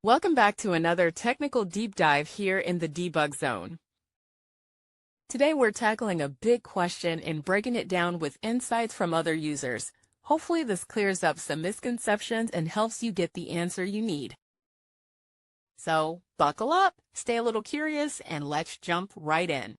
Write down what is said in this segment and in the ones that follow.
Welcome back to another technical deep dive here in the debug zone. Today we're tackling a big question and breaking it down with insights from other users. Hopefully this clears up some misconceptions and helps you get the answer you need. So buckle up, stay a little curious, and let's jump right in.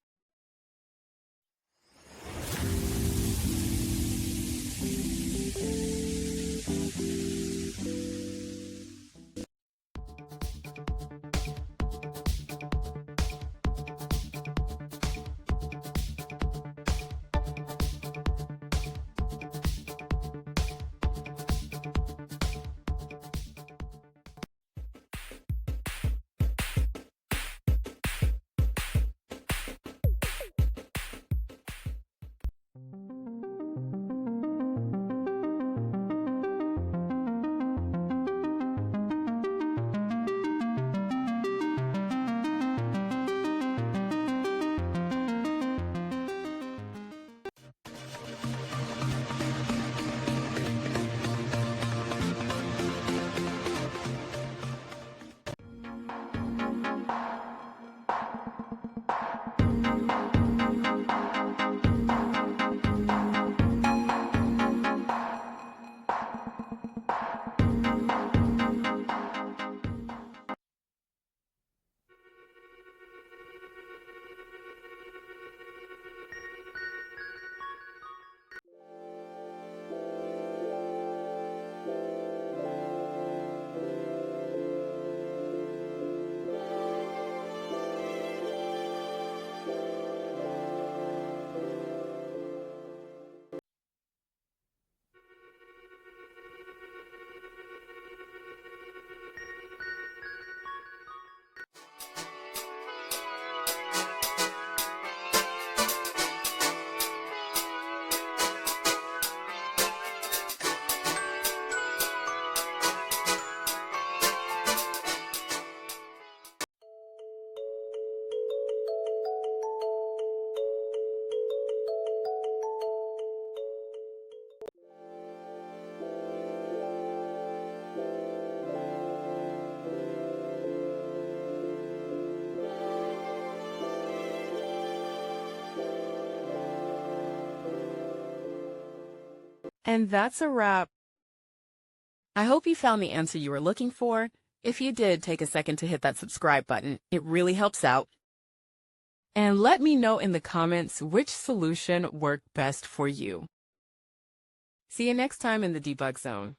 And that's a wrap. I hope you found the answer you were looking for. If you did, take a second to hit that subscribe button. It really helps out. And let me know in the comments which solution worked best for you. See you next time in the debug zone.